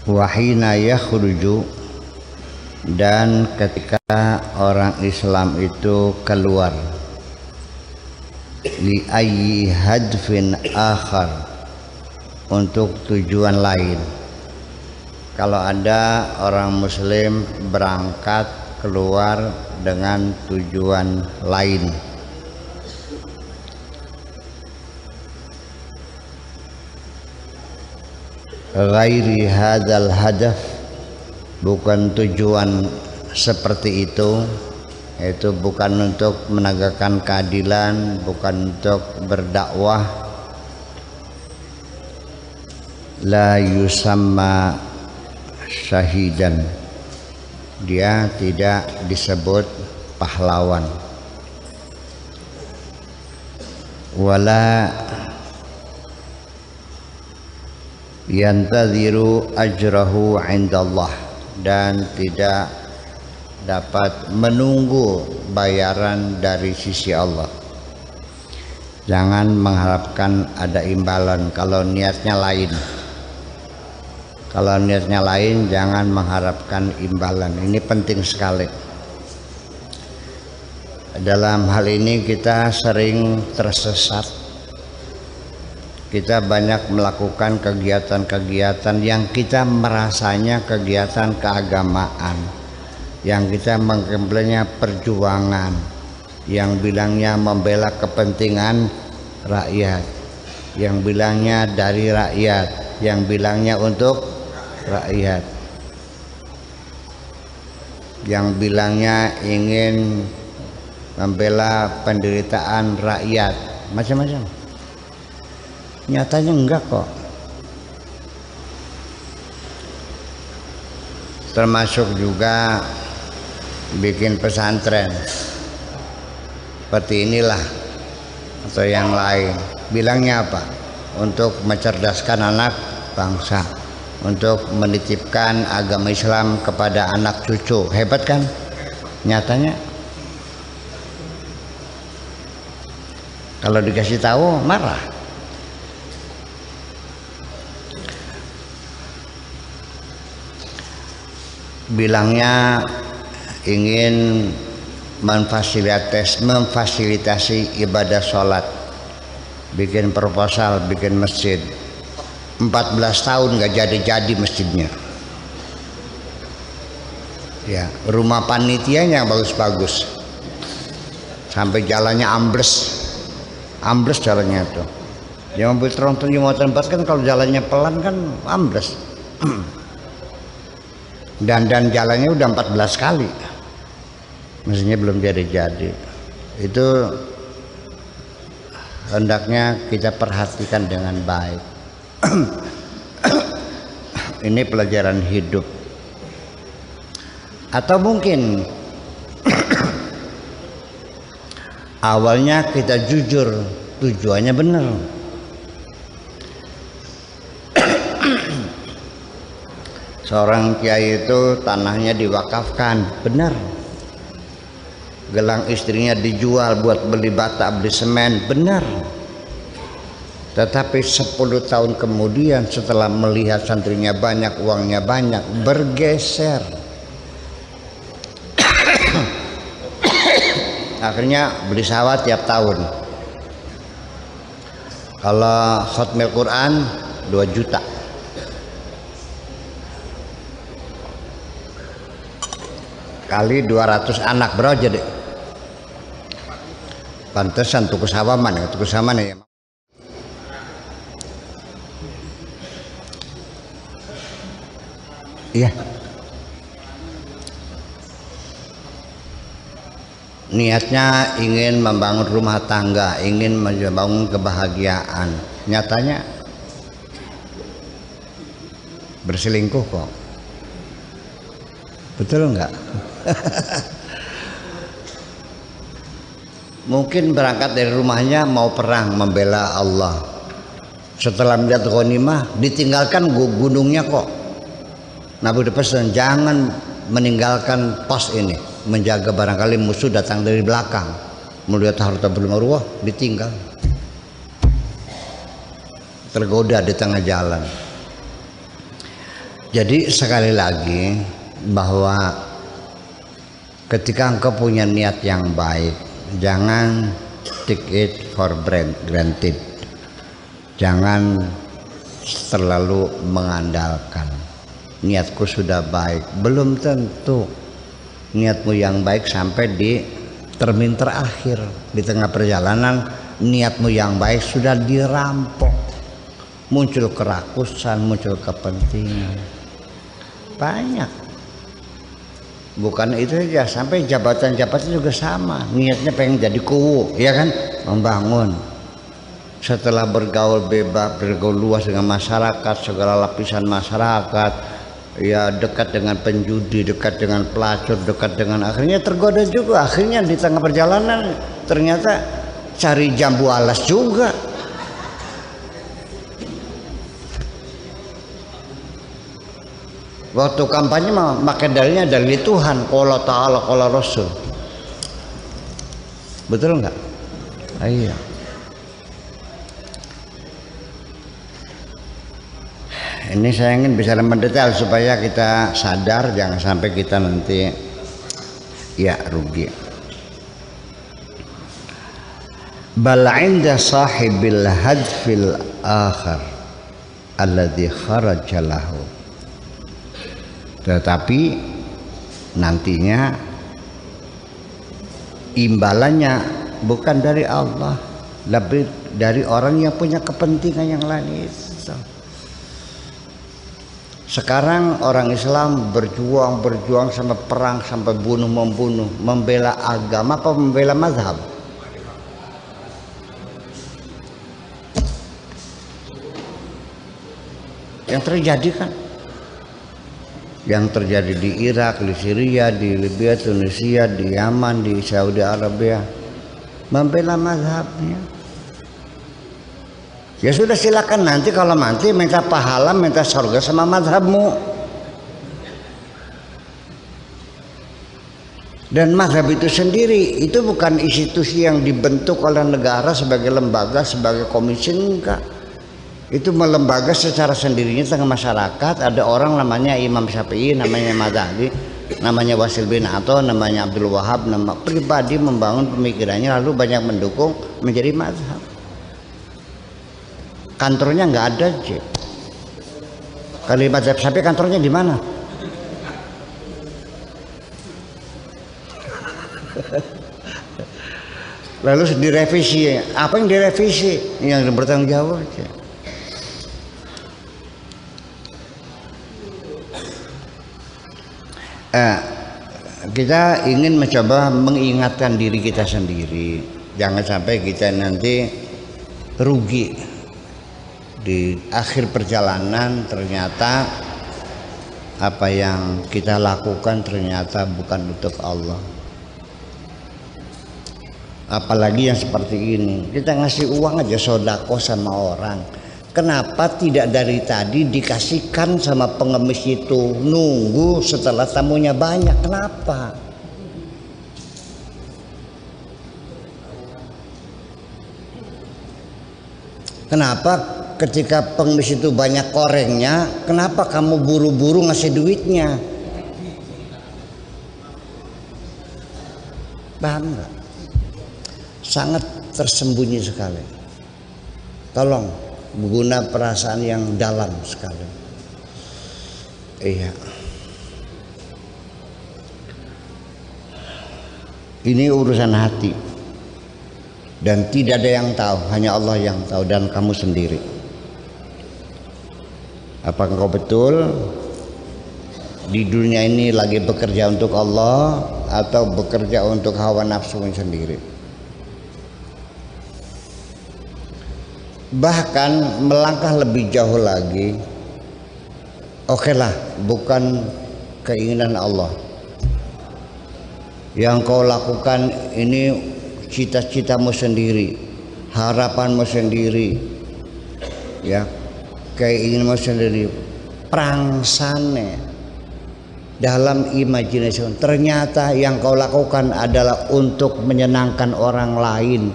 Wahina yakhruju, dan ketika orang Islam itu keluar, li ayyi hadfin akhar, untuk tujuan lain. Kalau ada orang muslim berangkat keluar dengan tujuan lain, ghairi hadzal hadaf, bukan tujuan seperti itu bukan untuk menegakkan keadilan, bukan untuk berdakwah, la yusamma syahidan, dia tidak disebut pahlawan. Wala yantaziru ajrahu indallah, dan tidak dapat menunggu bayaran dari sisi Allah. Jangan mengharapkan ada imbalan kalau niatnya lain. Kalau niatnya lain, jangan mengharapkan imbalan. Ini penting sekali. Dalam hal ini kita sering tersesat. Kita banyak melakukan kegiatan-kegiatan yang kita merasanya kegiatan keagamaan, yang kita mengklaimnya perjuangan, yang bilangnya membela kepentingan rakyat, yang bilangnya dari rakyat, yang bilangnya untuk rakyat, yang bilangnya ingin membela penderitaan rakyat, macam-macam. Nyatanya enggak kok. Termasuk juga bikin pesantren seperti inilah atau yang lain. Bilangnya apa? Untuk mencerdaskan anak bangsa, untuk menitipkan agama Islam kepada anak cucu. Hebat kan? Nyatanya kalau dikasih tahu marah. Bilangnya ingin memfasilitasi ibadah sholat, bikin proposal, bikin masjid. 14 tahun gak jadi-jadi masjidnya. Ya, rumah panitianya bagus-bagus, sampai jalannya ambles jalannya tuh. Ya mobil tronton mau tempat kan, kalau jalannya pelan kan ambles. Dan jalannya udah 14 kali, mestinya belum jadi-jadi. Itu hendaknya kita perhatikan dengan baik. Ini pelajaran hidup. Atau mungkin awalnya kita jujur, tujuannya benar. Seorang kiai itu tanahnya diwakafkan, benar. Gelang istrinya dijual buat beli bata, beli semen, benar. Tetapi 10 tahun kemudian setelah melihat santrinya banyak, uangnya banyak, bergeser. Akhirnya beli sawah tiap tahun. Kalau khatmil Quran 2 juta. Kali 200 anak, bro, jadi pantesan tuku sawah mana ya. Iya. Niatnya ingin membangun rumah tangga, ingin membangun kebahagiaan. Nyatanya berselingkuh kok. Betul enggak? Mungkin berangkat dari rumahnya mau perang membela Allah. Setelah melihat ghanimah, ditinggalkan gunungnya kok. Nabi berpesan, jangan meninggalkan pos ini, menjaga barangkali musuh datang dari belakang. Melihat harta berlimpah, ditinggal. Tergoda di tengah jalan. Jadi sekali lagi bahwa ketika engkau punya niat yang baik, jangan take it for granted. Jangan terlalu mengandalkan niatku sudah baik. Belum tentu niatmu yang baik sampai di termin terakhir. Di tengah perjalanan niatmu yang baik sudah dirampok, muncul kerakusan, muncul kepentingan banyak. Bukan itu saja, sampai jabatan-jabatan juga sama, niatnya pengen jadi kuwu, ya kan, membangun. Setelah bergaul bebas, bergaul luas dengan masyarakat, segala lapisan masyarakat, ya dekat dengan penjudi, dekat dengan pelacur, dekat dengan, akhirnya tergoda juga. Akhirnya di tengah perjalanan ternyata cari jambu alas juga. Waktu kampanye pakai dalilnya dalil Tuhan, qala ta'ala qala Rasul. Betul enggak? Iya. Ini saya ingin bicara mendetail supaya kita sadar, jangan sampai kita nanti ya rugi. Bal 'inda sahibil hadfil akhar alladhi kharaja lahu. Tetapi nantinya imbalannya bukan dari Allah, lebih dari orang yang punya kepentingan yang lain itu. Sekarang orang Islam berjuang sampai perang, sampai bunuh-membunuh, membela agama apa membela mazhab? Yang terjadi kan, yang terjadi di Irak, di Syria, di Libya, Tunisia, di Yaman, di Saudi Arabia, membela mazhabnya. Ya sudah, silakan nanti kalau nanti minta pahala, minta surga sama mazhabmu. Dan mazhab itu sendiri itu bukan institusi yang dibentuk oleh negara sebagai lembaga, sebagai komisi, enggak. Itu melembaga secara sendirinya tengah masyarakat. Ada orang namanya Imam Syafi'i, namanya Madzhabi, namanya Wasil bin Atha, namanya Abdul Wahab, nama pribadi membangun pemikirannya lalu banyak mendukung menjadi mazhab. Kantornya nggak ada aja. Kalau mazhab Syafi'i kantornya di mana? Lalu direvisi. Apa yang direvisi? Yang bertanggung jawab aja. Kita ingin mencoba mengingatkan diri kita sendiri, jangan sampai kita nanti rugi di akhir perjalanan. Ternyata apa yang kita lakukan ternyata bukan untuk Allah. Apalagi yang seperti ini, kita ngasih uang aja sodako sama orang, kenapa tidak dari tadi dikasihkan sama pengemis itu, nunggu setelah tamunya banyak? Kenapa? Kenapa ketika pengemis itu banyak korengnya, kenapa kamu buru-buru ngasih duitnya? Paham nggak? Sangat tersembunyi sekali. Tolong guna perasaan yang dalam sekali. Iya. Ini urusan hati. Dan tidak ada yang tahu, hanya Allah yang tahu dan kamu sendiri. Apa engkau betul di dunia ini lagi bekerja untuk Allah atau bekerja untuk hawa nafsu sendiri? Bahkan melangkah lebih jauh lagi, okelah, bukan keinginan Allah. Yang kau lakukan ini cita-citamu sendiri, harapanmu sendiri, ya, keinginanmu sendiri, prangsane dalam imajinasi. Ternyata yang kau lakukan adalah untuk menyenangkan orang lain,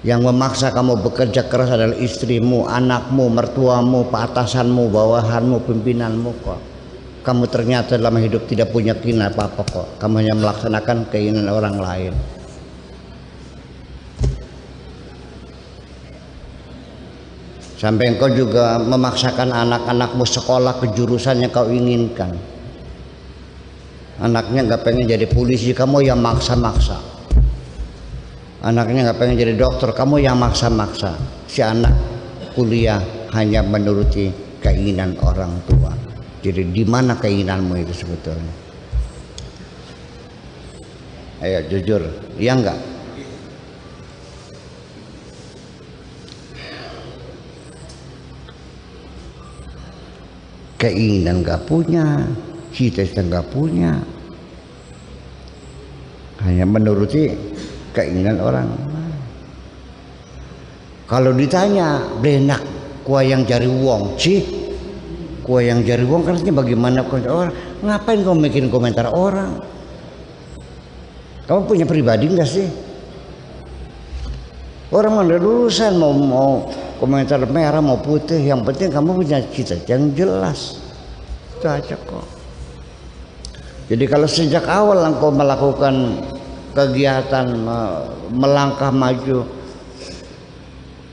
Yang memaksa kamu bekerja keras adalah istrimu, anakmu, mertuamu, atasanmu, bawahanmu, pimpinanmu kok. Kamu ternyata dalam hidup tidak punya keinginan apa-apa kok. Kamu hanya melaksanakan keinginan orang lain. Sampai engkau juga memaksakan anak-anakmu sekolah ke jurusan yang kau inginkan. Anaknya nggak pengen jadi polisi, kamu yang maksa-maksa. Anaknya nggak pengen jadi dokter, kamu yang maksa-maksa. Si anak kuliah hanya menuruti keinginan orang tua. Jadi di mana keinginanmu itu sebetulnya? Ayo jujur, iya enggak? Keinginan nggak punya, cita-cita nggak punya, hanya menuruti keinginan orang. Kalau ditanya benak kue yang jari wong sih, kue yang jari wong kan bagaimana orang, ngapain kau bikin komentar orang? Kamu punya pribadi enggak sih? Orang mana lulusan mau komentar merah mau putih, yang penting kamu punya cita-cita yang jelas. Itu aja kok. Jadi kalau sejak awal engkau melakukan kegiatan melangkah maju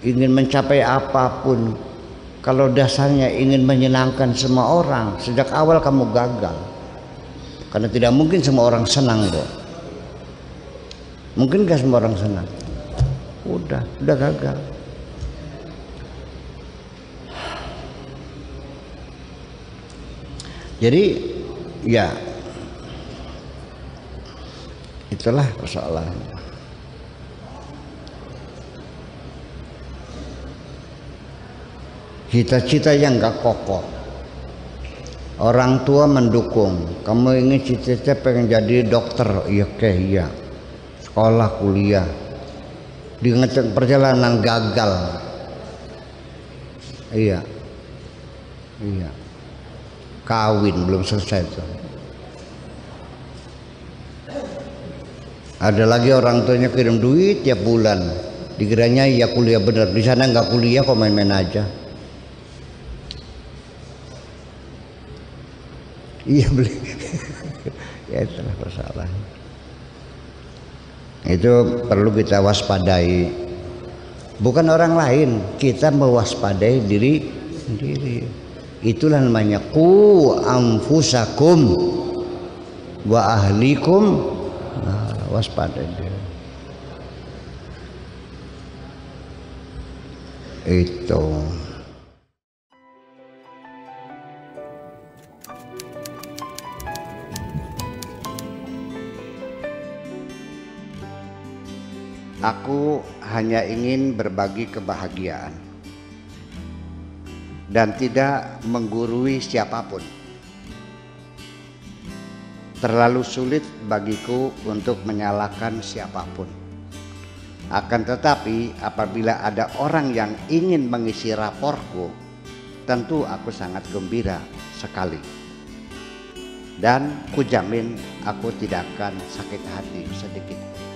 ingin mencapai apapun, kalau dasarnya ingin menyenangkan semua orang, sejak awal kamu gagal. Karena tidak mungkin semua orang senang kok. Mungkin gak semua orang senang? Udah gagal. Jadi ya itulah persoalan. Cita-cita yang gak kokoh. Orang tua mendukung. Kamu ingin cita-cita pengen jadi dokter, iya. Sekolah, kuliah. Di perjalanan gagal. Iya. Kawin belum selesai tuh. Ada lagi orang tuanya kirim duit tiap bulan, dikiranya ya kuliah bener, di sana nggak kuliah kok main-main aja. Iya beli. Ya itulah persoalan. Itu perlu kita waspadai. Bukan orang lain, kita mewaspadai diri sendiri. Itulah namanya qu anfusakum wa ahlikum. Waspada dia. Itu. Aku hanya ingin berbagi kebahagiaan dan tidak menggurui siapapun. Terlalu sulit bagiku untuk menyalahkan siapapun. Akan tetapi apabila ada orang yang ingin mengisi raportku, tentu aku sangat gembira sekali. Dan kujamin aku tidak akan sakit hati sedikit.